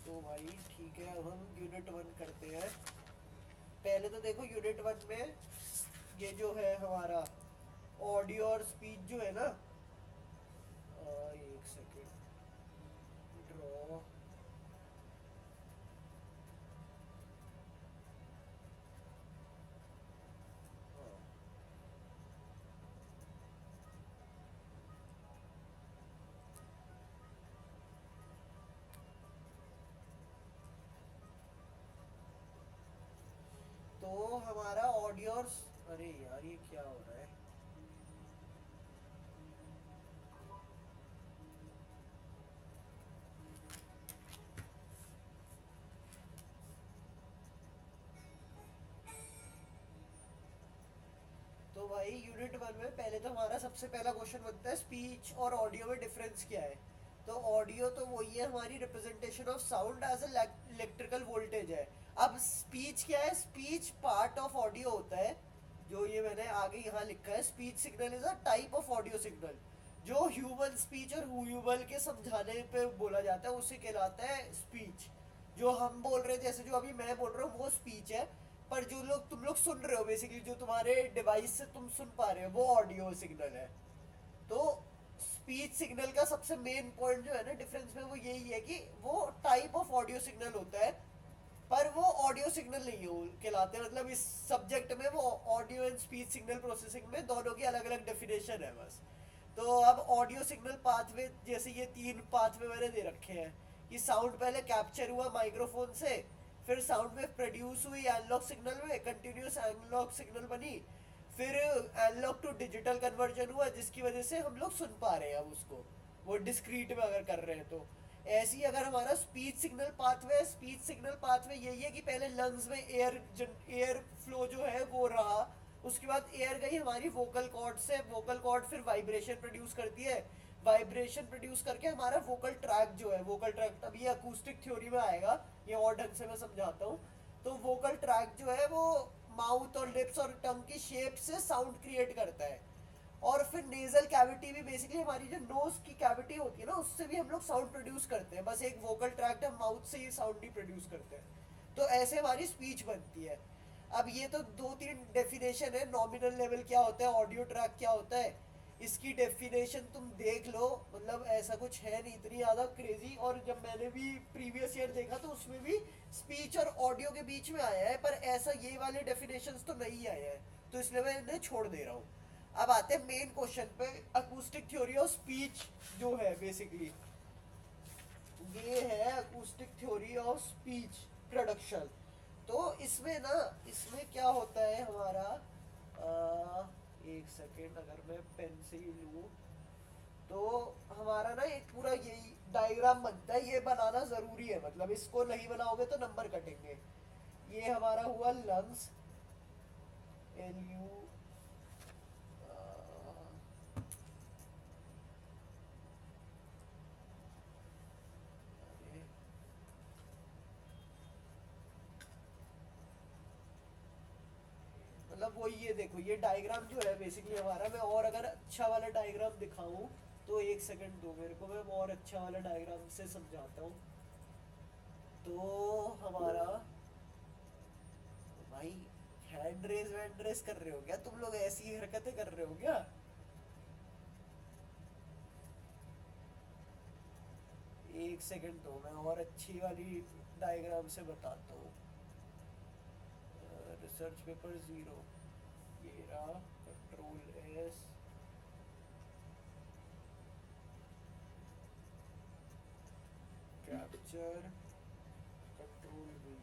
तो भाई ठीक है, अब हम यूनिट वन करते हैं। पहले तो देखो यूनिट वन में ये जो है हमारा ऑडियो और स्पीच जो है ना, एक सेकेंड, ड्रॉ। तो हमारा ऑडियो और अरे यार ये क्या हो रहा है। तो भाई यूनिट वन में पहले तो हमारा सबसे पहला क्वेश्चन बनता है स्पीच और ऑडियो में डिफरेंस क्या है। तो ऑडियो तो वही है, हमारी representation of sound as electrical voltage है। अब स्पीच क्या है, स्पीच पार्ट ऑफ ऑडियो होता है। जो ये मैंने आगे यहाँ लिखा है, speech signal is a type of audio signal. जो ह्यूमन स्पीच और ह्यूमन के समझाने पे बोला जाता है उसे कहलाता है स्पीच। जो हम बोल रहे थे, जैसे जो अभी मैं बोल रहा हूँ वो स्पीच है। पर जो लोग तुम लोग सुन रहे हो, बेसिकली जो तुम्हारे डिवाइस से तुम सुन पा रहे हो, वो ऑडियो सिग्नल है। तो स्पीच सिग्नल का सबसे मेन पॉइंट जो है ना डिफरेंस में, वो यही है कि वो टाइप ऑफ ऑडियो सिग्नल होता है। पर वो ऑडियो सिग्नल नहीं हो कहलाते, मतलब इस सब्जेक्ट में वो audio and speech signal processing में दोनों की अलग अलग डेफिनेशन है बस। तो अब ऑडियो सिग्नल पाथवे, जैसे ये तीन पाथवे मैंने दे रखे हैं कि साउंड पहले कैप्चर हुआ माइक्रोफोन से, फिर साउंड वेव प्रोड्यूस हुई एनालॉग सिग्नल में, कंटिन्यूस एनालॉग सिग्नल बनी, फिर एनालॉग टू डिजिटल कन्वर्जन हुआ जिसकी वजह से हम लोग सुन पा रहे हैं अब उसको, वो डिस्क्रीट में अगर कर रहे हैं तो। ऐसे ही अगर हमारा speech signal pathway, speech signal pathway यही है कि पहले लंग्स में एयर फ्लो जो है वो रहा, उसके बाद एयर गई हमारी वोकल कॉर्ड से, वोकल कॉर्ड फिर वाइब्रेशन प्रोड्यूस करती है, वाइब्रेशन प्रोड्यूस करके हमारा वोकल ट्रैक जो है, वोकल ट्रैक अब ये अकूस्टिक थ्योरी में आएगा, ये और ढंग से मैं समझाता हूँ। तो वोकल ट्रैक जो है वो माउथ और लिप्स और टंग की शेप से साउंड क्रिएट करता है। और फिर नेजल कैविटी भी, बेसिकली हमारी जो नोज की कैविटी होती है ना, उससे भी हम लोग साउंड प्रोड्यूस करते हैं, बस एक वोकल ट्रैक्ट हम माउथ से ही साउंड नहीं प्रोड्यूस करते हैं। तो ऐसे हमारी स्पीच बनती है। अब ये तो दो तीन डेफिनेशन है, नॉमिनल लेवल क्या होता है, ऑडियो ट्रैक क्या होता है, इसकी डेफिनेशन तुम देख लो, मतलब ऐसा कुछ है नहीं इतनी ज़्यादा क्रेजी। और जब मैंने भी प्रीवियस ईयर देखा तो उसमें भी स्पीच और ऑडियो के बीच में आया है, पर ऐसा ये वाले डेफिनेशंस तो नहीं आए हैं, तो इसलिए मैं इन्हें छोड़ दे रहा हूँ। अब आते हैं मेन क्वेश्चन पे, अकूस्टिक थ्योरी ऑफ स्पीच जो है बेसिकली, ये है acoustic theory of speech production. तो इसमें ना, इसमें क्या होता है हमारा, एक सेकेंड अगर मैं पेन से ही लूँ, तो हमारा ना एक पूरा यही डायग्राम बनता है, ये बनाना ज़रूरी है, मतलब इसको नहीं बनाओगे तो नंबर कटेंगे। ये हमारा हुआ लंग्स, एल यू, मतलब वो ये देखो, ये डायग्राम जो है बेसिकली हमारा, मैं और अगर अच्छा वाला डायग्राम दिखाऊं तो एक सेकंड दो मेरे को, मैं और अच्छा वाला डायग्राम से समझाता हूँ। तो हमारा, भाई हैंड रेस वैंड रेस कर रहे हो क्या तुम लोग, ऐसी हरकतें कर रहे हो क्या। एक सेकंड दो, मैं और अच्छी वाली डायग्राम से बताता हूँ। रिसर्च पेपर ज़ीरो, ये रहा, control S, capture, control we,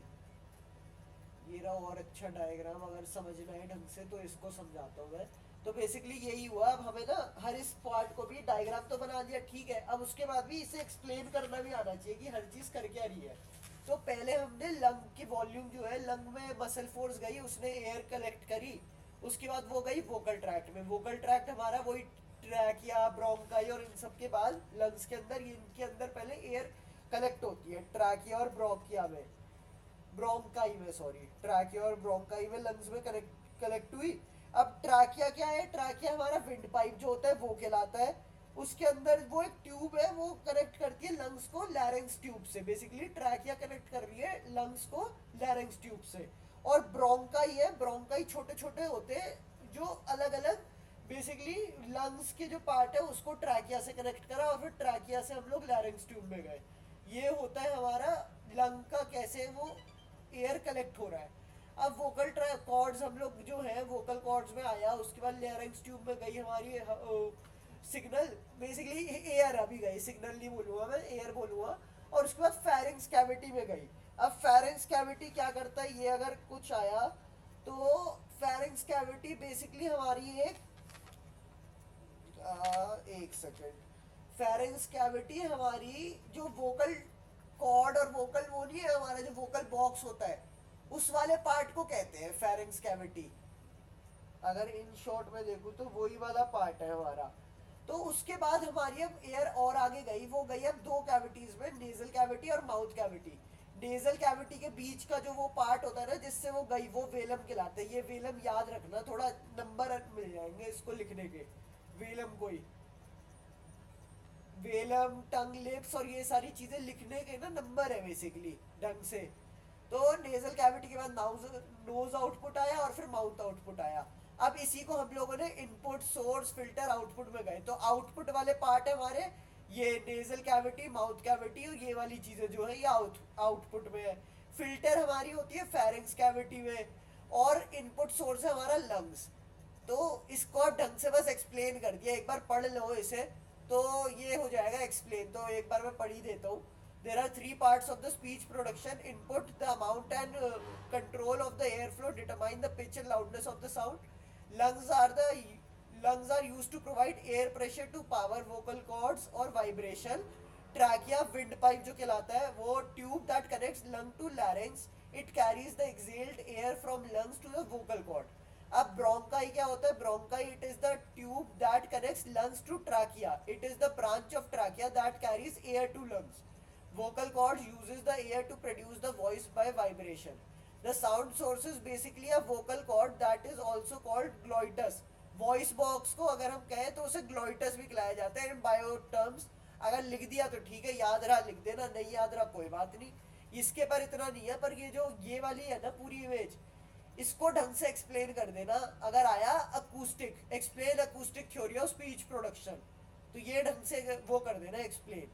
ये रहा और अच्छा डायग्राम। अगर समझना है ढंग से तो इसको समझाता हूँ मैं। तो बेसिकली यही हुआ, अब हमें ना हर इस पार्ट को भी डायग्राम तो बना दिया, ठीक है, अब उसके बाद भी इसे एक्सप्लेन करना भी आना चाहिए कि हर चीज़ कर क्या रही है। तो पहले हमने लंग की वॉल्यूम जो है, लंग में मसल फोर्स गई, उसने एयर कलेक्ट करी, उसके बाद वो गई वोकल ट्रैक्ट में, वोकल ट्रैक्ट हमारा वही ट्रैकिया ब्रोंकाई और इन सब के बाद लंग्स के अंदर, इनके अंदर पहले एयर कलेक्ट होती है ट्रैकिया और ब्रोंकिया में, ब्रोंकाई में सॉरी, ट्रैकिया और ब्रोंकाई में लंग्स में कलेक्ट कलेक्ट हुई। अब ट्रैकिया क्या है, ट्रैकिया हमारा विंड पाइप जो होता है वो कहलाता है। उसके अंदर वो एक ट्यूब है, वो कनेक्ट करती है लंग्स को लैरिंग्स ट्यूब से। बेसिकली ट्रैकिया कनेक्ट कर रही है लंग्स को लैरिंग्स ट्यूब से। और ब्रोंकाई है, ब्रोंकाई छोटे छोटे होते हैं जो अलग अलग बेसिकली लंग्स के जो पार्ट है उसको ट्रैकिया से कनेक्ट करा, और फिर ट्रैकिया से हम लोग लैरिंग्स ट्यूब में गए। ये होता है हमारा लंग का कैसे वो एयर कलेक्ट हो रहा है। अब वोकल कॉर्ड्स हम लोग जो है वोकल कॉर्ड्स में आया, उसके बाद लैरिंग्स ट्यूब में गई हमारी सिग्नल, बेसिकली एयर अभी गई, सिग्नल नहीं बोलूँगा मैं, एयर बोलूँगा। और उसके बाद फेरिंग्स कैविटी में गई। अब फेरिंग्स कैविटी क्या करता है, ये अगर कुछ आया तो फेरिंग्स कैविटी बेसिकली हमारी एक सेकेंड, फेरिंग्स कैविटी हमारी जो वोकल कॉर्ड और वोकल वो नहीं है, हमारा जो वोकल बॉक्स होता है उस वाले पार्ट को कहते हैं फेरिंग्स कैविटी। अगर इन शॉर्ट में देखूँ तो वही वाला पार्ट है हमारा। तो उसके बाद हमारी अब एयर और आगे गई, वो गई अब दो कैविटीज में, नेजल कैविटी और माउथ कैविटी। नेजल कैविटी के बीच का जो वो पार्ट होता है ना जिससे वो गई, वो वेलम कहलाते हैं। ये वेलम याद रखना, थोड़ा नंबर मिल जाएंगे इसको लिखने के। वेलम कोई वेलम, टंग, लिप्स और ये सारी चीजें लिखने के ना नंबर है बेसिकली ढंग से। तो नेजल कैविटी के बाद नोज आउटपुट आया और फिर माउथ आउटपुट आया। अब इसी को हम लोगों ने इनपुट, सोर्स, फिल्टर, आउटपुट में गए। तो आउटपुट वाले पार्ट है हमारे ये नेजल कैविटी, माउथ कैविटी, और ये वाली चीजें जो है ये आउटपुट में है। फिल्टर हमारी होती है फेरिंग्स कैविटी में, और इनपुट सोर्स है हमारा लंग्स। तो इसको आप ढंग से बस एक्सप्लेन कर दिया, एक बार पढ़ लो इसे तो ये हो जाएगा एक्सप्लेन। तो एक बार मैं पढ़ ही देता हूँ। There are three parts of the speech production: input, the amount and control of the airflow determine the pitch and loudness of the sound. Lungs are the lungs are used to provide air pressure to power vocal cords or vibration. Trachea, windpipe जो कहलाता है, वो tube that connects lung to larynx. It carries the exhaled air from lungs to the vocal cord. अब bronchi क्या होता है, bronchi it is the tube that connects lungs to trachea, it is the branch of trachea that carries air to lungs. Vocal cords uses the air to produce the voice by vibration. The sound source is basically a vocal cord that is also called glottis. Voice box को अगर हम कहें तो उसे glottis भी कहलाया जाता है in bio terms. अगर लिख दिया तो ठीक है, याद रहा लिख देना, नहीं याद रहा कोई बात नहीं, इसके पर इतना नहीं है। पर ये जो ये वाली है ना पूरी इमेज, इसको ढंग से एक्सप्लेन कर देना। अगर आया acoustic, explain acoustic theory of speech production, तो ये ढंग से वो कर देना एक्सप्लेन।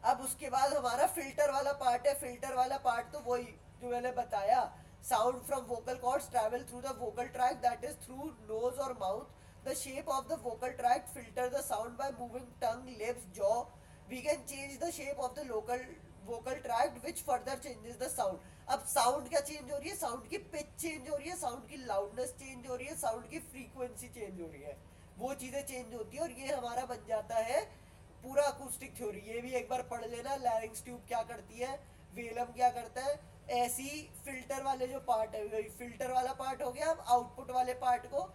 अब उसके बाद हमारा फिल्टर वाला पार्ट है। फिल्टर वाला पार्ट तो वही जो मैंने बताया, sound from vocal cords travel through the vocal tract that is through nose और mouth. The shape of the vocal tract filter the sound by moving tongue, lips, jaw. We can change the shape of the local vocal tract which further changes the sound. अब sound क्या change हो रही है, sound की pitch change हो रही है, sound की लाउडनेस चेंज हो रही है, साउंड की फ्रीक्वेंसी चेंज हो रही है, वो चीजें चेंज होती है। और ये हमारा बन जाता है पूरा अकूस्टिक थ्योरी। ये भी एक बार पढ़ लेना, लैरिंग्स ट्यूब क्या करती है, वेलम क्या करता है। ऐसी फिल्टर वाले जो पार्ट है, फिल्टर वाला पार्ट हो गया। अब आउटपुट वाले पार्ट को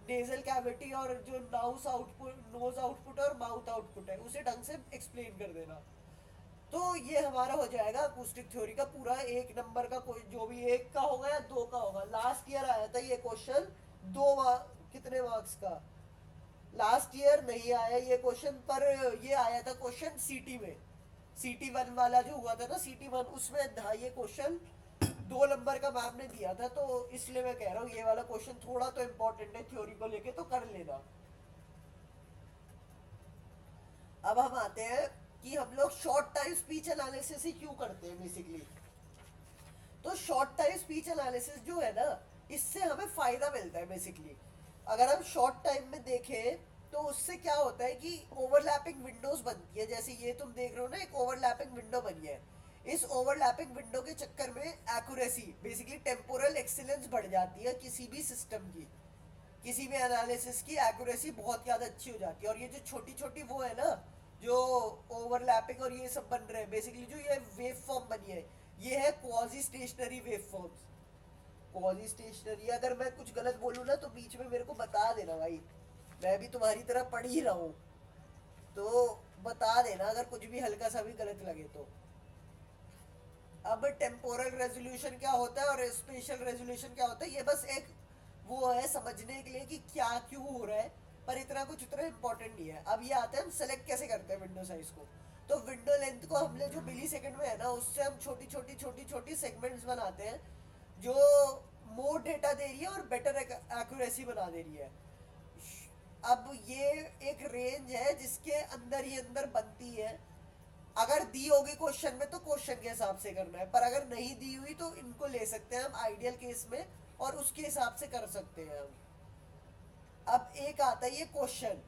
नेजल कैविटी और जो नाउस आउटपुट, नोज आउटपुट और माउथ आउटपुट है, उसे ढंग से एक्सप्लेन कर देना। तो ये हमारा हो जाएगा अकूस्टिक थ्योरी का पूरा एक नंबर का, कोई जो भी एक का होगा या दो का होगा। लास्ट ईयर आया था ये क्वेश्चन, कितने मार्क्स का, लास्ट ईयर नहीं आया ये क्वेश्चन, पर ये आया था क्वेश्चन सीटी में। सीटी वन वाला जो हुआ था ना, सीटी वन, उसमें था ये क्वेश्चन, 2 नंबर का मैम ने दिया था। तो इसलिए मैं कह रहा हूँ ये वाला क्वेश्चन थोड़ा तो इम्पोर्टेंट है थ्योरी को लेके, तो कर लेना। अब हम आते हैं कि हम लोग शॉर्ट टाइम स्पीच एनालिसिस ही क्यों करते हैं बेसिकली। तो शॉर्ट टाइम स्पीच एनालिसिस जो है ना, इससे हमें फायदा मिलता है बेसिकली। अगर हम शॉर्ट टाइम में देखें तो उससे क्या होता है कि ओवरलैपिंग विंडोज बनती है। जैसे ये तुम देख रहे हो ना, एक ओवरलैपिंग विंडो बनी है। इस ओवरलैपिंग विंडो के चक्कर में एक्यूरेसी, बेसिकली टेम्पोरल एक्सीलेंस बढ़ जाती है किसी भी सिस्टम की, किसी भी एनालिसिस की एक्यूरेसी बहुत ज़्यादा अच्छी हो जाती है। और ये जो छोटी छोटी वो है ना, जो ओवरलैपिंग और ये सब बन रहे हैं, बेसिकली जो ये वेव फॉर्म बनी है, ये है quasi stationary wave forms. Quasi stationary, अगर मैं कुछ गलत बोलूँ ना तो बीच में मेरे को बता देना भाई, मैं भी तुम्हारी तरह पढ़ ही रहा हूँ, तो बता देना अगर कुछ भी हल्का सा भी गलत लगे तो। अब टेम्पोरल रेजोल्यूशन क्या होता है और स्पेशल रेजोल्यूशन क्या होता है, ये बस एक वो है समझने के लिए कि क्या क्यों हो रहा है। पर इतना कुछ उतना इंपॉर्टेंट नहीं है। अब ये आते हैं हम सेलेक्ट कैसे करते हैं विंडो साइज को। तो विंडो लेंथ को हमने जो मिली सेकेंड में है ना, उससे हम छोटी छोटी छोटी छोटी सेगमेंट्स बनाते हैं जो मोर डेटा दे रही है और बेटर एक्यूरेसी बना दे रही है। अब ये एक रेंज है जिसके अंदर ही अंदर बनती है। अगर दी होगी क्वेश्चन में तो क्वेश्चन के हिसाब से करना है, पर अगर नहीं दी हुई तो इनको ले सकते हैं हम आइडियल केस में और उसके हिसाब से कर सकते हैं हम। अब एक आता है ये क्वेश्चन।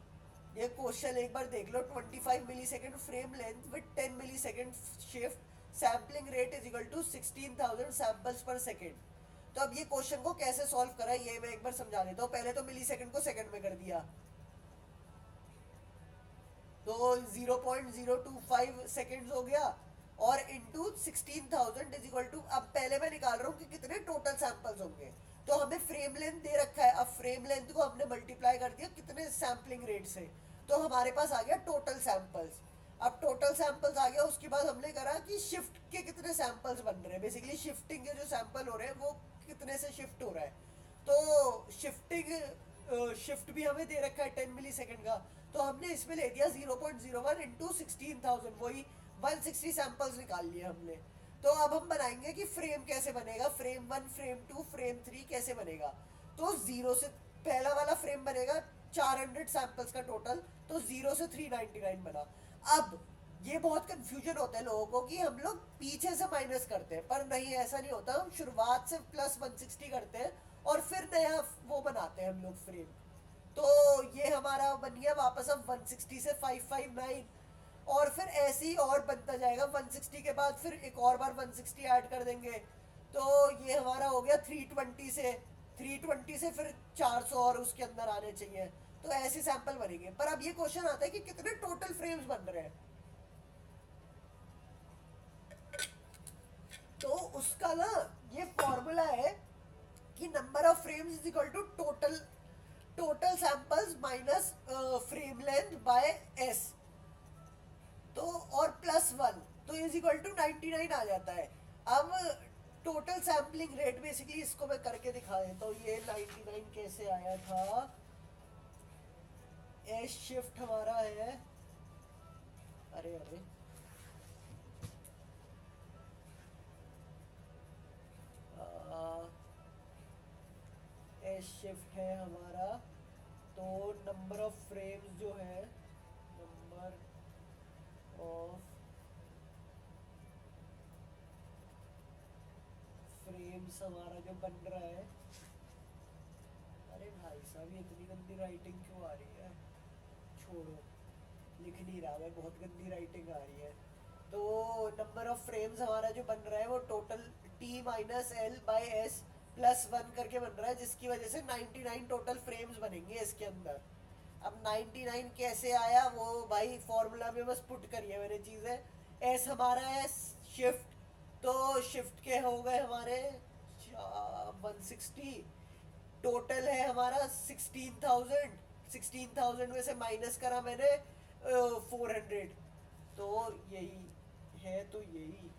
ये क्वेश्चन एक बार देख लो। 25 millisecond frame length with 10 millisecond shift sampling rate is equal to 16,000 samples per second. तो अब ये क्वेश्चन को कैसे सॉल्व करा ये मैं एक बार समझा देता हूँ। पहले तो मिली सेकेंड को सेकेंड में कर दिया, तो 0.025 सेकेंड्स हो गया और इंटू 16,000 इज इक्वल टू, अब पहले मैं निकाल रहा हूँ कि कितने टोटल सैंपल्स होंगे। तो हमें फ्रेम लेंथ दे रखा है, अब फ्रेम लेंथ को हमने मल्टीप्लाई कर दिया कितने सैम्पलिंग रेट से, तो हमारे पास आ गया टोटल सैंपल्स। अब टोटल सैंपल्स आ गया, उसके बाद हमने करा कि शिफ्ट के कितने सैंपल्स बन रहे हैं, बेसिकली शिफ्टिंग के जो सैंपल हो रहे हैं वो कितने से शिफ्ट हो रहा है। तो शिफ्ट भी हमें दे रखा है 10 मिली सेकेंड का, तो हमने इसमें ले दिया 0.01 इंटू 16,000, वही 160 सैंपल्स निकाल लिए हमने। तो अब हम बनाएंगे कि फ्रेम कैसे बनेगा, फ्रेम 1 फ्रेम 2 फ्रेम 3 कैसे बनेगा। तो जीरो से पहला वाला फ्रेम बनेगा 400 सैंपल्स का टोटल, तो 0 से 399 बना। अब ये बहुत कंफ्यूजन होता है लोगों को कि हम लोग पीछे से माइनस करते हैं, पर नहीं ऐसा नहीं होता। हम शुरुआत से प्लस 160 करते हैं और फिर नया वो बनाते हैं हम लोग फ्रेम। तो ये हमारा बन गया वापस अब 160 से 559 और फिर ऐसे ही और बनता जाएगा। 160 के बाद फिर एक और बार 160 ऐड कर देंगे, तो ये हमारा हो गया 320 से फिर 400 और उसके अंदर आने चाहिए। तो ऐसे सैंपल बनेंगे। पर अब ये क्वेश्चन आता है कि कितने टोटल फ्रेम्स बन रहे हैं। तो उसका ना ये फॉर्मूला है कि number of frames is equal to total samples minus frame length by S, तो और +1, तो इज इक्वल टू 99 आ जाता है। अब टोटल सैम्पलिंग रेट, बेसिकली इसको मैं करके दिखा देता हूँ। ये 99 कैसे आया था। एस शिफ्ट हमारा है, अरे एस शिफ्ट है हमारा। तो नंबर ऑफ फ्रेम्स जो है, नंबर ऑफ फ्रेम्स हमारा जो बन रहा है, अरे भाई साहब ये इतनी गंदी राइटिंग क्यों आ रही है, छोड़ो, लिख नहीं रहा मैं, बहुत गंदी राइटिंग आ रही है। तो नंबर ऑफ फ्रेम्स हमारा जो बन रहा है वो total T minus L by S +1 करके बन रहा है, जिसकी वजह से 99 टोटल फ्रेम्स बनेंगे इसके अंदर। अब 99 कैसे आया वो भाई फॉर्मूला में बस पुट करिए मैंने चीज़ें। एस हमारा है शिफ्ट, तो शिफ्ट के हो गए हमारे 160, टोटल है हमारा 16,000 में से माइनस करा मैंने 400, तो यही है। तो यही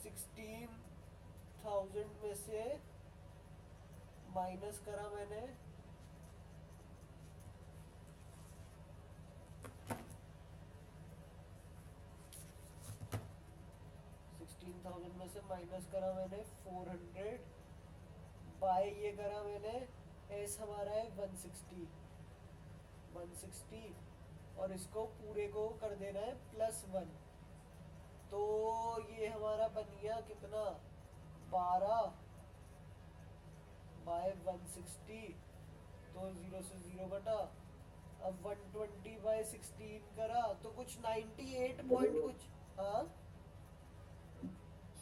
16,000 में से माइनस करा मैंने 16,000 में से माइनस करा मैंने 400 बाय ये करा मैंने एस हमारा है 160 और इसको पूरे को कर देना है +1, तो ये हमारा बन गया कितना 12 बाय 160, तो 0 से 0 बटा। अब 120 बाय 16 करा तो कुछ 98 पॉइंट कुछ, हाँ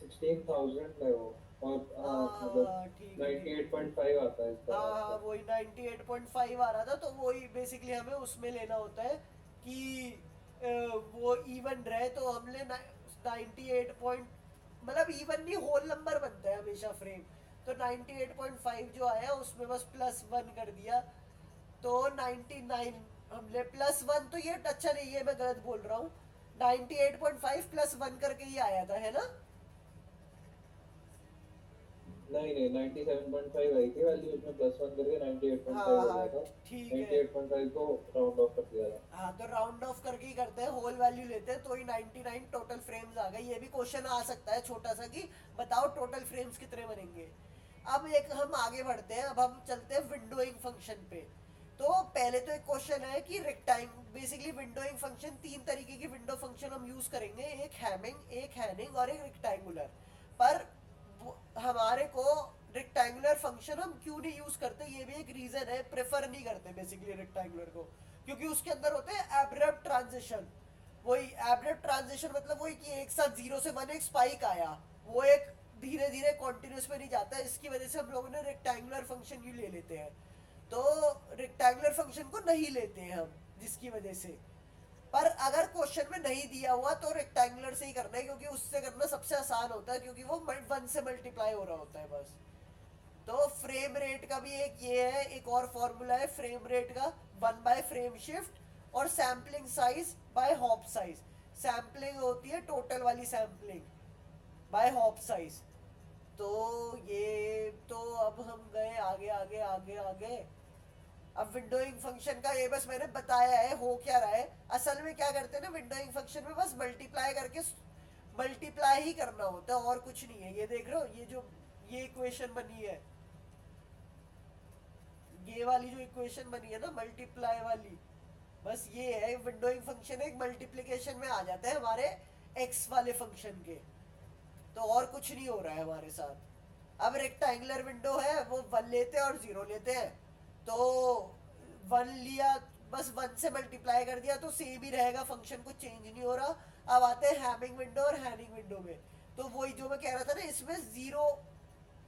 16,000 है वो, और मतलब 98.5 आता है इसका। हाँ वही 98.5 आ रहा था। तो वही बेसिकली हमें उसमें लेना होता है कि वो इवन रहे, तो हमने 98 पॉइंट, मतलब इवन नहीं होल नंबर बनता है हमेशा फ्रेम। तो 98.5 जो आया उसमें बस +1 कर दिया, तो 99 हमने +1, तो ये अच्छा नहीं है, मैं गलत बोल रहा हूँ। 98.5 +1 करके ही आया था, है ना। नहीं नहीं 97.5 आई थी वैल्यू, उसमें +1 करके 98.5 हाँ हो हाँ गया था। ठीक है। 98.5 को राउंड ऑफ कर दिया था। हाँ तो राउंड ऑफ करके ही करते हैं, होल वैल्यू लेते हैं तो ही 99 टोटल फ्रेम्स आ गए। ये भी क्वेश्चन आ सकता है छोटा सा कि बताओ टोटल फ्रेम्स कितने बनेंगे। अब एक हम आगे बढ़ते हैं, अब हम चलते हैं विंडोइंग फंक्शन पे। तो पहले तो एक क्वेश्चन है कि रेक्टांग बेसिकली विंडोइंग फंक्शन, तीन तरीके की विंडो फंक्शन हम यूज करेंगे, एक हैमिंग, एक हैनिंग और एक रेक्टेंगुलर। पर हमारे को रेक्टेंगुलर फंक्शन हम क्यों नहीं यूज करते, ये भी एक रीजन है, प्रेफर नहीं करते बेसिकली रेक्टेंगुलर को, क्योंकि उसके अंदर होते हैं एब्रप्ट ट्रांजिशन। वही एब्रप्ट ट्रांजिशन मतलब वही कि एक साथ 0 से 1 एक स्पाइक आया, वो एक धीरे धीरे कॉन्टिन्यूस में नहीं जाता, इसकी वजह से हम लोगों ने रेक्टेंगुलर फंक्शन क्यों ले लेते हैं। तो रेक्टेंगुलर फंक्शन को नहीं लेते हैं हम, जिसकी वजह से। पर अगर क्वेश्चन में नहीं दिया हुआ तो रेक्टेंगुलर से ही करना है, क्योंकि उससे करना सबसे आसान होता है, क्योंकि वो 1 से मल्टीप्लाई हो रहा होता है बस। तो फ्रेम रेट का भी एक ये है, एक और फॉर्मूला है फ्रेम रेट का, 1/फ्रेम शिफ्ट और sampling size by hop size. Sampling होती है टोटल वाली सैम्पलिंग बाय हॉप साइज। तो ये तो अब हम गए आगे आगे आगे आगे। अब विंडोइंग फंक्शन का ये बस मैंने बताया है हो क्या रहा है। असल में क्या करते हैं ना विंडोइंग फंक्शन में, बस मल्टीप्लाई करके मल्टीप्लाई ही करना होता है और कुछ नहीं है। ये देख रहे हो, ये जो ये इक्वेशन बनी है, ये वाली जो इक्वेशन बनी है ना मल्टीप्लाई वाली, बस ये है विंडोइंग फंक्शन, एक मल्टीप्लिकेशन में आ जाता है हमारे एक्स वाले फंक्शन के। तो और कुछ नहीं हो रहा है हमारे साथ। अब रेक्टेंगुलर विंडो है, वो 1 लेते हैं और 0 लेते हैं। तो 1 लिया, बस 1 से मल्टीप्लाई कर दिया तो सेम ही रहेगा, फंक्शन कुछ चेंज नहीं हो रहा। अब आते हैं हैमिंग विंडो और हैनिंग विंडो में। तो वही जो मैं कह रहा था ना, इसमें 0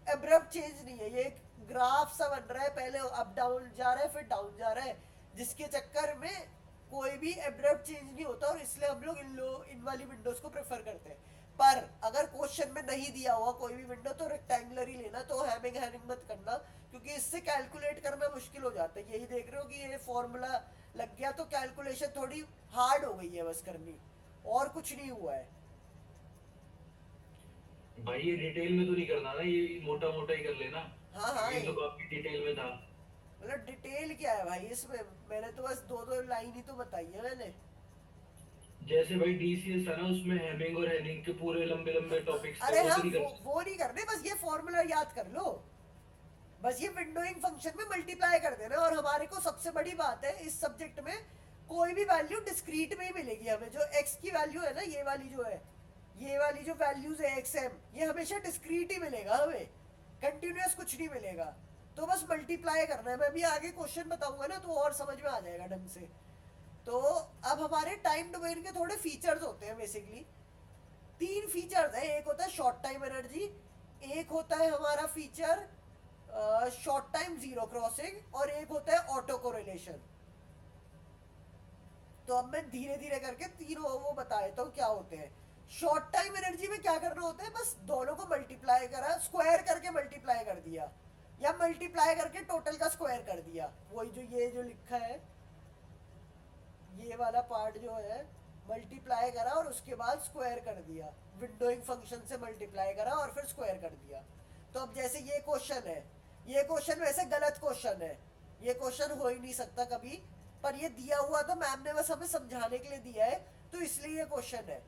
एब्रप्ट चेंज नहीं है, ये एक ग्राफ सा बन रहा है, पहले अप डाउन जा रहा है फिर डाउन जा रहा है, जिसके चक्कर में कोई भी एब्रप्ट चेंज नहीं होता, और इसलिए हम लोग इन वाली विंडोज को प्रेफर करते हैं। पर अगर क्वेश्चन में नहीं दिया हुआ कोई भी विंडो तो रेक्टेंगुलर ही लेना, तो हैमिंग हैनिंग मत करना, क्योंकि इससे कैलकुलेट करना मुश्किल हो जाता है। यही देख रहे हो कि ये फॉर्मूला लग गया तो कैलकुलेशन थोड़ी हार्ड हो गई है बस करनी, और कुछ नहीं हुआ है। भाई ये डिटेल में तो नहीं करना ना, ये मोटा मोटा ही कर लेना। हाँ हाँ, ये तो काफी डिटेल में था। मतलब डिटेल क्या है भाई इसमें, मैंने तो बस दो दो लाइन ही तो बताई है मैंने। जैसे भाई डीसीएस था ना, उसमें हैमिंग और हेनिंग के पूरे लंबे लंबे टॉपिक्स थे, अरे वो हाँ, तो नहीं कर वो नहीं करने, बस ये फॉर्मूला याद कर लो। बस ये विंडोइंग फंक्शन में मल्टीप्लाई कर देना, और हमारे को सबसे बड़ी बात है इस सब्जेक्ट में, कोई भी वैल्यू डिस्क्रीट में ही मिलेगी हमें। जो एक्स की वैल्यू है ना, ये वाली जो है, ये वाली जो वैल्यूज है एक्स एम, ये हमेशा डिस्क्रीट ही मिलेगा हमें, कंटिन्यूस कुछ नहीं मिलेगा। तो बस मल्टीप्लाई करना है, मैं भी आगे क्वेश्चन बताऊंगा ना तो और समझ में आ जाएगा ढंग से। तो अब हमारे टाइम डोमेन के थोड़े फीचर्स होते हैं बेसिकली, 3 फीचर्स है। एक होता है शॉर्ट टाइम एनर्जी, एक होता है हमारा feature short time zero crossing, और एक होता है ऑटो कोरिलेशन। तो अब मैं धीरे धीरे करके तीनों वो बता देता हूँ क्या होते हैं। शॉर्ट टाइम एनर्जी में क्या करना होता है, बस दोनों को मल्टीप्लाई करा, स्क्वायर करके मल्टीप्लाई कर दिया, या मल्टीप्लाई करके टोटल का स्क्वायर कर दिया। वही जो ये जो लिखा है, ये वाला पार्ट जो है, मल्टीप्लाई करा और उसके बाद स्क्वायर कर दिया, विंडोइंग फंक्शन से मल्टीप्लाई करा और फिर स्क्वायर कर दिया। तो अब जैसे ये क्वेश्चन है, ये क्वेश्चन वैसे गलत क्वेश्चन है, ये क्वेश्चन हो ही नहीं सकता कभी, पर ये दिया हुआ तो मैम ने बस हमें समझाने के लिए दिया है, तो इसलिए ये क्वेश्चन है।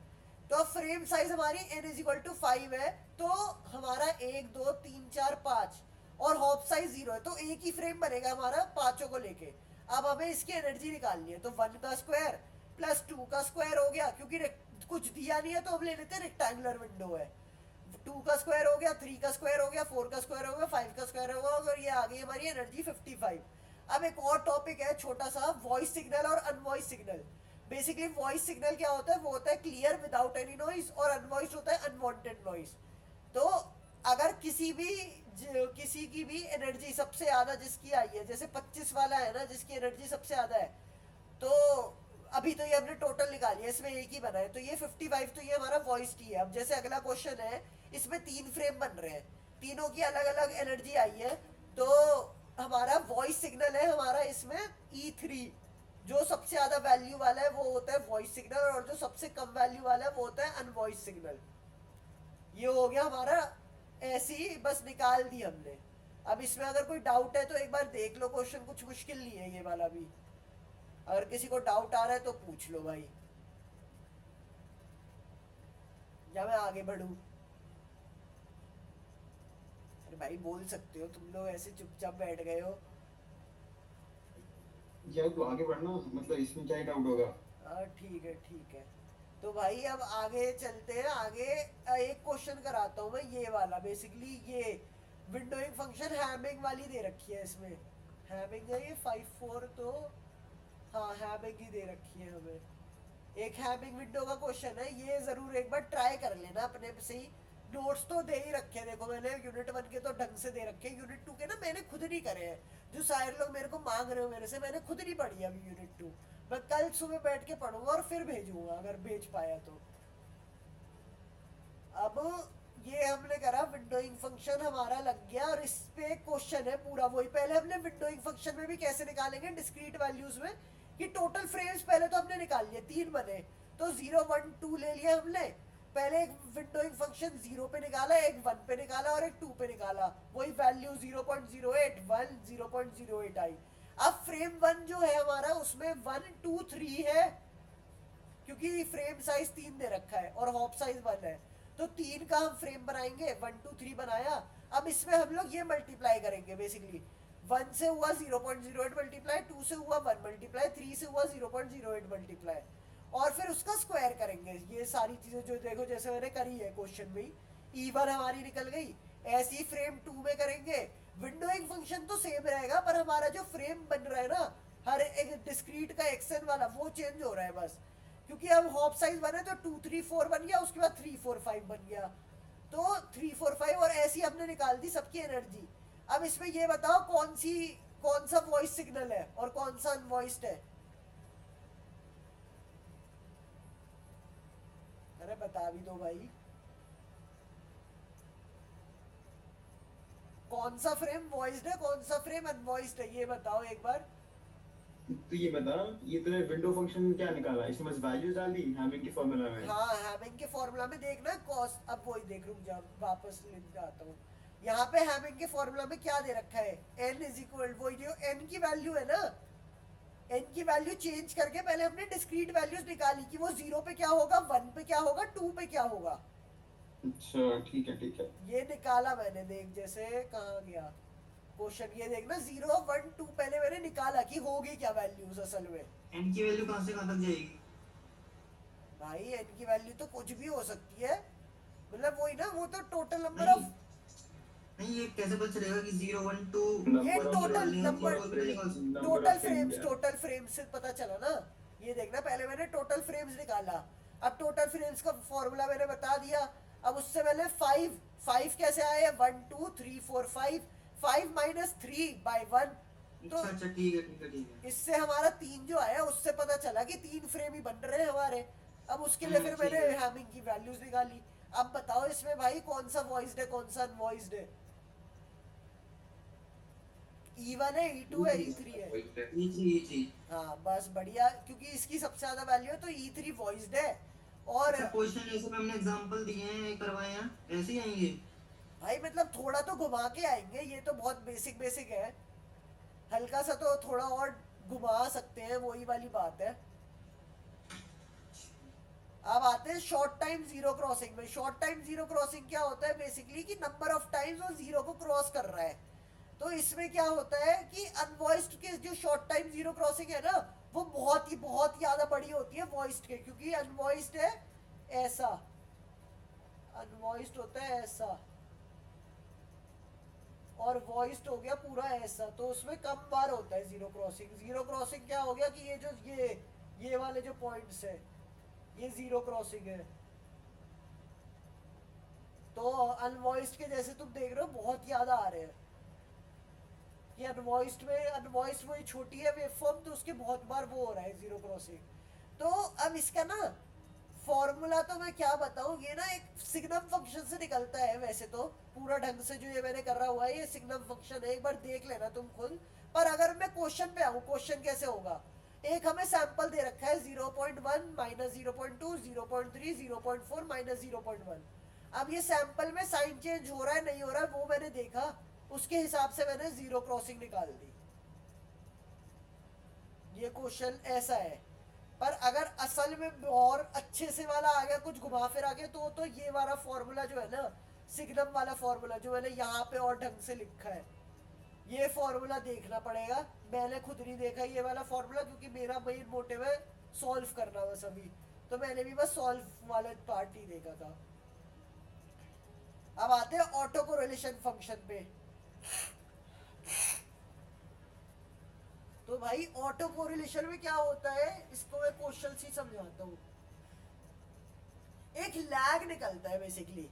तो अब फ्रेम साइज हमारी n = 5 है, तो हमारा 1 2 3 4 5 और हॉप साइज 0 है, तो एक ही फ्रेम बनेगा हमारा पांचों को लेके। अब हमें इसकी एनर्जी निकालनी है, तो 1 का स्क्वायर प्लस 2 का स्क्वायर हो गया, क्योंकि कुछ दिया नहीं है तो हम ले लेते हैं रेक्टेंगुलर विंडो है। 2 का स्क्वायर हो गया, 3 का स्क्वायर हो गया, 4 का स्क्वायर हो गया, 5 का स्क्वायर हो गया, और ये आ गई हमारी एनर्जी 55। अब एक और टॉपिक है छोटा सा, वॉइस सिग्नल और unvoice signal. Basically voice signal क्या होता है, वो होता है क्लियर विदाउट एनी नॉइस, और अनवॉइस होता है अनवांटेड नॉइस। तो अगर किसी की भी एनर्जी सबसे ज्यादा जिसकी आई है, जैसे 25 वाला है ना जिसकी एनर्जी सबसे ज्यादा है, तो अभी तो ये हमने टोटल निकाली है, इसमें एक ही बना है, तो ये 55, तो ये हमारा वॉइस की है। अब जैसे अगला क्वेश्चन है, इसमें 3 फ्रेम बन रहे हैं, तीनों की अलग अलग एनर्जी आई है, तो हमारा वॉइस सिग्नल है हमारा इसमें E3, जो सबसे ज्यादा वैल्यू वाला है वो होता है वॉइस सिग्नल, और जो सबसे कम वैल्यू वाला है वो होता है अनवॉइस सिग्नल। ये हो गया हमारा ऐसी ही बस निकाल दी हमने। अब इसमें अगर कोई डाउट है तो एक बार देख लो, क्वेश्चन कुछ मुश्किल नहीं है ये वाला भी। अगर किसी को डाउट आ रहा है तो पूछ लो भाई, या मैं आगे बढ़ूं? अरे भाई बोल सकते हो, तुम लोग ऐसे चुपचाप बैठ गए हो। यार तू आगे बढ़ना, मतलब इसमें क्या डाउट होगा। हाँ ठीक है ठीक है। तो भाई अब आगे चलते हैं आगे। एक क्वेश्चन कराता हूँ मैं ये वाला, बेसिकली ये विंडोइंग फंक्शन हैमिंग वाली दे रखी है इसमें। हैमिंग है ये 5-4 तो, हाँ हैमिंग ही दे रखी है हमें। एक हैमिंग विंडो का क्वेश्चन है ये, जरूर एक बार ट्राई कर लेना अपने से ही। नोट्स तो दे ही रखे हैं, देखो मैंने यूनिट 1 के तो ढंग से दे रखे हैं, यूनिट 2 के ना मैंने खुद नहीं करे हैं। जो सारे लोग मेरे को मांग रहे हो मेरे से, मैंने खुद नहीं पढ़ी अभी यूनिट 2। मैं कल सुबह बैठ के पढ़ूंगा और फिर भेजूंगा अगर भेज पाया तो। अब ये हमने करा, विंडोइंग फंक्शन हमारा लग गया, और इस पे क्वेश्चन है पूरा वही। पहले हमने विंडोइंग फंक्शन में भी कैसे निकालेंगे डिस्क्रीट वैल्यूज में, कि टोटल फ्रेम्स पहले तो हमने निकाल लिए, 3 बने तो 0 1 2 ले लिया हमने। पहले एक विंडोइंग फंक्शन 0 पे निकाला, एक 1 पे निकाला और एक 2 पे निकाला, वही वैल्यू 0.08 1 0.08 आई। अब फ्रेम 1 जो है हमारा उसमें 1 2 3 है, क्योंकि फ्रेम साइज 3 दे रखा है और हॉप साइज 1 है, तो 3 का हम फ्रेम बनाएंगे। 1 2 3 बनाया। अब इसमें हम लोग ये मल्टीप्लाई करेंगे बेसिकली, 1 से हुआ 0.08 मल्टीप्लाई, 2 से हुआ 1 मल्टीप्लाई, 3 से हुआ 0.08 मल्टीप्लाई, और फिर उसका स्क्वायर करेंगे। ये सारी चीजें जो देखो जैसे मैंने करी है क्वेश्चन में, E1 हमारी निकल गई। ऐसी फ्रेम 2 में करेंगे। विंडोइंग फंक्शन तो सेम रहेगा, पर हमारा जो फ्रेम बन रहा है ना, हर एक डिस्क्रीट का एक्शन वाला, वो चेंज हो रहा है बस, क्योंकि अब हॉप साइज बने तो 2 3 4 बन गया, उसके बाद 3 4 5 बन गया, तो 3 4 5, और ऐसी हमने निकाल दी सबकी एनर्जी। अब इसमें ये बताओ कौन सा वॉइस सिग्नल है और कौन सा अनवॉइस्ड है? अरे बता भी दो भाई, कौन सा फ्रेम वॉइस्ड है कौन सा फ्रेम अनवॉइस्ड है, ये बताओ एक बार। तो ये बता, ये तूने विंडो फंक्शन क्या निकाला, इसमें बस वैल्यूज डाल दी हैमिंग के फार्मूला में। हाँ हैमिंग के फॉर्मूला में देखना कॉस, अब वही देख, रुक जा वापस लिख आता हूँ। यहाँ पे हैमिंग के फॉर्मूला में क्या दे रखा है, n इज इक्वल, वही जो n की वैल्यू है ना, n की वैल्यू चेंज करके पहले हमने डिस्क्रीट वैल्यूज निकाली कि वो 0 पे क्या होगा, 1 पे क्या होगा, 2 पे क्या होगा। अच्छा ठीक है ठीक है। ये निकाला मैंने, देख जैसे कहाँ गया क्वेश्चन, ये देखना 0 1 2 पहले मैंने निकाला कि होगी क्या वैल्यूज असल में। n की वैल्यू कहाँ से कहाँ तक जाएगी? भाई n की वैल्यू तो कुछ भी हो सकती है, मतलब वही ना, वो तो टोटल नंबर ऑफ, नहीं ये कैसे पता चलेगा कि 0 1 2 ये total number, total frames, frame total frames से पता चला ना। ये देखना पहले मैंने टोटल फ्रेम्स निकाला, अब टोटल फ्रेम्स का फॉर्मूला मैंने बता दिया। अब उससे पहले 5 कैसे आए, 1 2 3 4 5 माइनस 3 बाई 1, तो अच्छा ठीक है ठीक है ठीक है। इससे हमारा 3 जो आया उससे पता चला कि 3 फ्रेम ही बन रहे हैं हमारे। अब उसके लिए फिर ठीक मैंने है। हैमिंग की वैल्यूज निकाली। अब बताओ इसमें भाई कौन सा वॉइस्ड है कौन सा अनवॉइस्ड है? E1 है, E2 है, E3 है। E3 हाँ बस बढ़िया, क्योंकि इसकी सबसे ज्यादा वैल्यू है तो E3 वॉइस्ड है। और अच्छा क्वेश्चन ऐसे में हमने एग्जांपल दिए हैं करवाए हैं, ऐसे ही आएंगे? भाई मतलब थोड़ा तो घुमा के आएंगे, ये तो बहुत बेसिक है, हल्का सा तो थोड़ा और घुमा सकते हैं, वही वाली बात है। अब आते हैं शॉर्ट टाइम जीरो क्रॉसिंग में। शॉर्ट टाइम जीरो क्रॉसिंग क्या होता है बेसिकली, कि नंबर ऑफ टाइम्स वो जीरो को क्रॉस कर रहा है। तो इसमें क्या होता है कि अनवॉइस्ड के जो शॉर्ट टाइम जीरो क्रॉसिंग है ना, वो बहुत ज्यादा बड़ी होती है वॉइस्ड के, क्योंकि अनवॉइस्ड है ऐसा, अनवॉइस्ड होता है ऐसा, और वॉइस्ड हो गया पूरा ऐसा, तो उसमें कम बार होता है जीरो क्रॉसिंग। जीरो क्रॉसिंग क्या हो गया कि ये जो ये वाले जो पॉइंट्स है, ये जीरो क्रॉसिंग है। तो अनवॉइस्ड के जैसे तुम देख रहे हो बहुत ज्यादा आ रहे हैं, ये अनवॉइस्ड में, अनवॉइस्ड वही छोटी है वेवफॉर्म, तो उसके बहुत बार वो हो रहा है जीरो क्रॉसिंग। तो अब इसका ना फॉर्मूला तो मैं क्या बताऊं, ये ना एक सिग्नम फंक्शन से निकलता है वैसे तो, पूरा ढंग से जो ये मैंने कर रहा हुआ है ये सिग्नम फंक्शन है, एक बार देख लेना तुम खुद। पर अगर मैं क्वेश्चन पे आऊं, क्वेश्चन कैसे होगा, एक हमें सैंपल दे रखा है 0.1 माइनस 0.2 0.3 0.4 माइनस 0.1। अब ये सैंपल में साइन चेंज हो रहा है नहीं हो रहा है वो मैंने देखा, उसके हिसाब से मैंने जीरो क्रॉसिंग निकाल दी। ये क्वेश्चन ऐसा है। पर अगर असल में और अच्छे से वाला आ गया, कुछ घुमा फिरा के, तो ये वाला फॉर्मूला जो है ना, सिग्नम वाला फॉर्मूला जो मैंने यहाँ पे और ढंग से लिखा है, ये फॉर्मूला देखना पड़ेगा। मैंने खुद नहीं देखा ये वाला फॉर्मूला, क्योंकि मेरा मेन मोटिव है सॉल्व करना बस अभी, तो मैंने भी बस सॉल्व वाला पार्ट ही देखा था। अब आते हैं ऑटो कोरिलेशन फंक्शन पे। तो भाई ऑटो कोरिलेशन में क्या होता है, इसको मैं क्वेश्चन से समझाता हूँ। एक लैग निकलता है बेसिकली।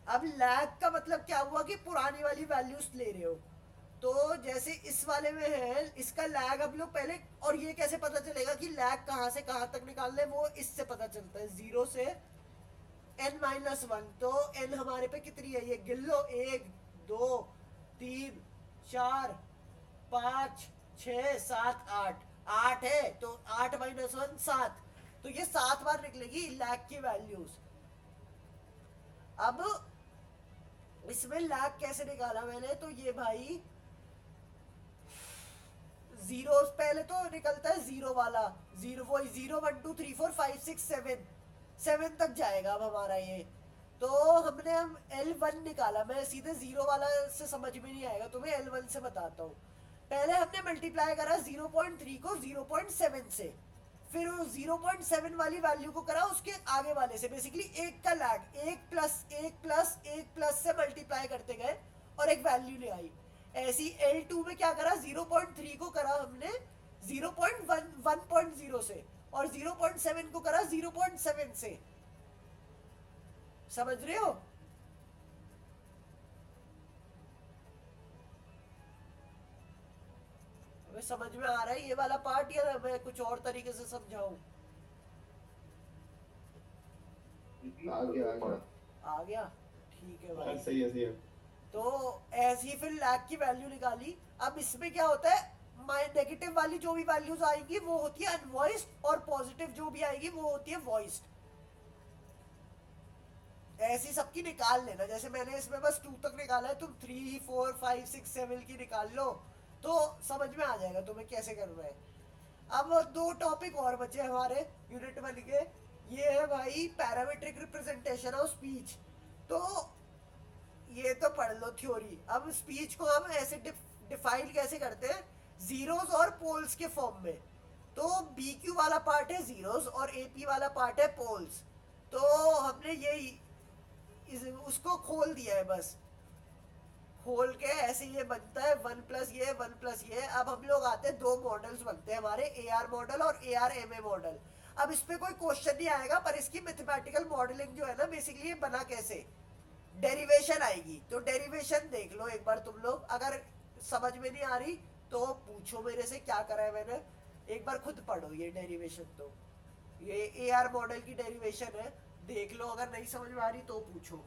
अब लैग का मतलब क्या हुआ कि पुरानी वाली वैल्यूज ले रहे हो, तो जैसे इस वाले में है, इसका लैग अब लोग पहले, और ये कैसे पता चलेगा कि लैग कहाँ से कहाँ तक निकालना है, वो इससे पता चलता है, 0 से n-1। तो n हमारे पे कितनी है, ये गिन लो, 1 2 3 4 5 6 7 8, 8 है तो 8 - 1 7, तो ये 7 बार निकलेगी लैग की वैल्यूज। अब इसमें लैग कैसे निकाला मैंने, तो ये भाई जीरो पहले तो निकलता है, जीरो वाला, जीरो वही 0 1 2 3 4 5 6 7 तक जाएगा अब हमारा ये। तो हमने हम L1 निकाला, मैं सीधे जीरो वाला से समझ में नहीं आएगा, तुम्हें L1 से बताता हूँ। पहले हमने मल्टीप्लाई करा 0.3 को 0.7 से, फिर 0.7 वाली वैल्यू को करा उसके आगे वाले से, बेसिकली एक का लैग, 1 प्लस 1 प्लस 1 प्लस से मल्टीप्लाई करते गए और एक वैल्यू ले आई। ऐसी L2 में क्या करा, 0.3 को करा हमने 0.1 से, और 0.7 को करा 0.7 से। समझ रहे हो? हमें समझ में आ रहा है ये वाला पार्ट, या मैं कुछ और तरीके से समझाऊं? आ गया। आ गया, ठीक है भाई। सही है, सही है। तो ऐसी फिर लैग की वैल्यू निकाली। अब इसमें क्या होता है, नेगेटिव वाली जो भी वैल्यूज आएंगी वो होती है अनवॉइस्ड, और पॉजिटिव जो भी आएगी वो होती है वॉइस्ड। ऐसी सबकी निकाल लेना, जैसे मैंने इसमें बस 2 तक निकाला है, तुम 3 4 5 6 7 की निकाल लो तो समझ में आ जाएगा तुम्हें कैसे करना है। अब 2 टॉपिक और बचे हमारे यूनिट 1 के, ये है भाई पैरामीट्रिक रिप्रेजेंटेशन ऑफ स्पीच। तो ये तो पढ़ लो थ्योरी। अब स्पीच को हम ऐसे डिफाइन कैसे करते हैं, जीरोस और पोल्स के फॉर्म में। तो BQ वाला पार्ट है जीरोस और AP वाला पार्ट है पोल्स। तो हमने ये उसको खोल दिया है, बस खोल के ऐसे ये बनता है 1 प्लस ये 1 प्लस ये। अब हम लोग आते हैं, 2 मॉडल्स बनते हैं हमारे, AR मॉडल और AR-MA मॉडल। अब इस पे कोई क्वेश्चन नहीं आएगा, पर इसकी मैथमेटिकल मॉडलिंग जो है ना, बेसिकली ये बना कैसे, डेरिवेशन आएगी। तो डेरिवेशन देख लो एक बार तुम लोग, अगर समझ में नहीं आ रही तो पूछो मेरे से क्या करा है मैंने, एक बार खुद पढ़ो ये डेरिवेशन। तो ये AR मॉडल की डेरिवेशन है, देख लो, अगर नहीं समझ में आ रही तो पूछो।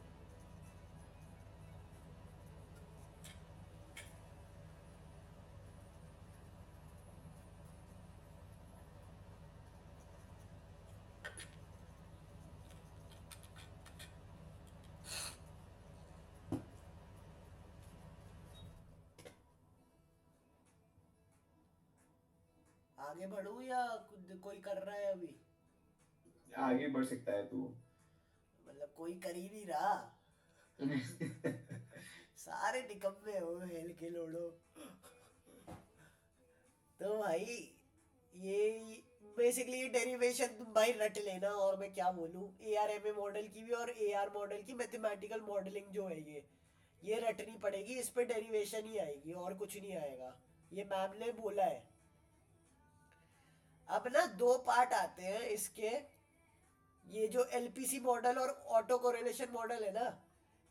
आगे बढ़ूं या कोई कर रहा है अभी? आगे बढ़ सकता है तू। मतलब कोई कर ही नहीं रहा। सारे निकम्मे हो, हेल के लोड़ो। तो भाई ये बेसिकली डेरिवेशन तुम भाई रट लेना, और मैं क्या बोलूं, AR-MA मॉडल की भी और AR मॉडल की मैथमेटिकल मॉडलिंग जो है ये रटनी पड़ेगी। इस पे डेरिवेशन ही आएगी और कुछ नहीं आएगा, ये मैम ने बोला है। अब ना 2 पार्ट आते हैं इसके, ये जो LPC मॉडल और ऑटो कोरिलेशन मॉडल है ना,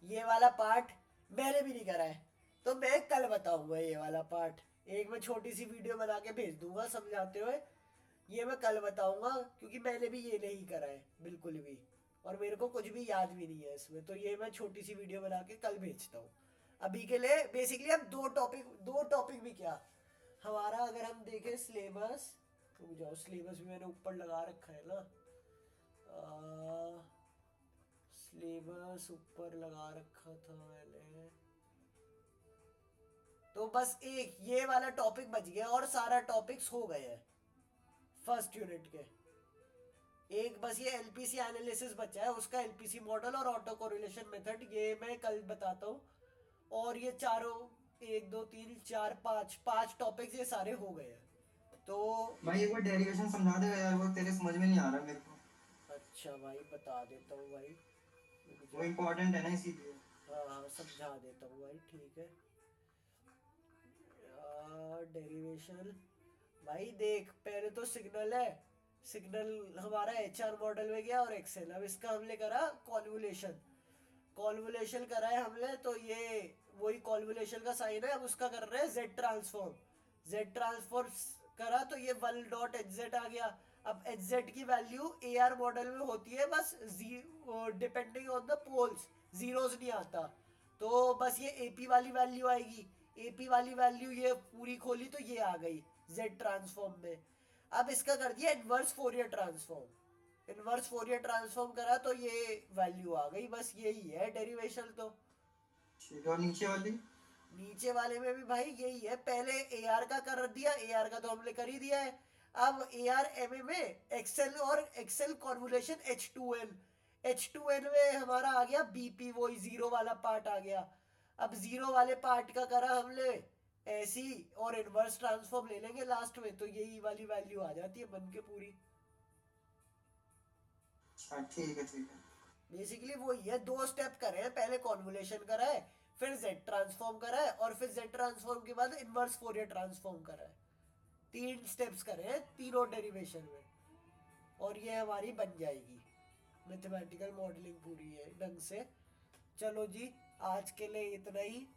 ये वाला पार्ट मैंने भी नहीं करा है, तो मैं कल बताऊंगा ये वाला पार्ट। एक मैं छोटी सी वीडियो बना के भेज दूंगा समझाते हुए, ये मैं कल बताऊंगा, क्योंकि मैंने भी ये नहीं करा है बिल्कुल भी, और मेरे को कुछ भी याद भी नहीं है इसमें। तो ये मैं छोटी सी वीडियो बना के कल भेजता हूँ। अभी के लिए बेसिकली अब 2 टॉपिक भी क्या हमारा, अगर हम देखें सिलेबस, रुक जाओ, सिलेबस भी मैंने ऊपर लगा रखा है ना, सिलेबस बस ऊपर लगा रखा था मैंने। तो बस एक ये वाला टॉपिक बच गया और सारा टॉपिक्स हो गए हैं फर्स्ट यूनिट के। एक बस ये एलपीसी एनालिसिस बचा है, उसका एलपीसी मॉडल और ऑटो कोरिलेशन मेथड, ये मैं कल बताता हूँ। और ये चारों 1 2 3 4 5 टॉपिक्स ये सारे हो गए हैं। तो भाई एक बार डेरिवेशन समझा देगा यार, वो तेरे समझ में नहीं आ रहा मेरे को। अच्छा भाई बता देता हूँ भाई, वो इम्पोर्टेंट है ना इसीलिए। हाँ समझा देता हूँ भाई, ठीक है। डेरिवेशन भाई देख, पहले तो सिग्नल है, सिग्नल हमारा एचआर मॉडल में गया और एक्सेल। अब इसका हमने करा कॉन्वोल्यूशन, कॉन्वोल्यूशन करा है हमने, तो ये वही कॉन्वोल्यूशन का साइन है। अब उसका कर रहे हैं जेड ट्रांसफॉर्म, जेड ट्रांसफॉर्म करा तो ये 1 डॉट एच जेड आ गया। अब एच जेड की वैल्यू ए आर मॉडल में होती है बस depending on the poles, zeros नहीं आता। तो बस ये एपी वाली वैल्यू आएगी, एपी वाली वैल्यू ये पूरी खोली तो ये आ गई जेड ट्रांसफॉर्म में। अब इसका कर दिया inverse Fourier transform, inverse Fourier transform करा तो ये वैल्यू आ गई। बस यही है डेरिवेशन। तो ठीक है, और नीचे वाली? नीचे वाले में भी भाई यही है, पहले ए आर का कर दिया, ए आर का तो हमने कर ही दिया है। अब ए आर एम ए में एक्सेल और एक्सेल कॉन्वोल्यूशन H2N, H2N में हमारा आ गया बीपी, वही जीरो वाला पार्ट आ गया। अब जीरो वाले पार्ट का करा हमने ऐसी, और इनवर्स ट्रांसफॉर्म ले लेंगे लास्ट में, तो यही वाली वैल्यू आ जाती है बन के पूरी। अच्छा ठीक है ठीक है। बेसिकली वही है, 2 स्टेप करे हैं, पहले कॉन्वोल्यूशन करा है, फिर जेड ट्रांसफॉर्म करा है, और फिर जेड ट्रांसफॉर्म के बाद इनवर्स फोरियर ट्रांसफॉर्म करा है। 3 स्टेप्स करे हैं तीनों डेरिवेशन में, और ये हमारी बन जाएगी मैथमेटिकल मॉडलिंग पूरी है ढंग से। चलो जी, आज के लिए इतना ही।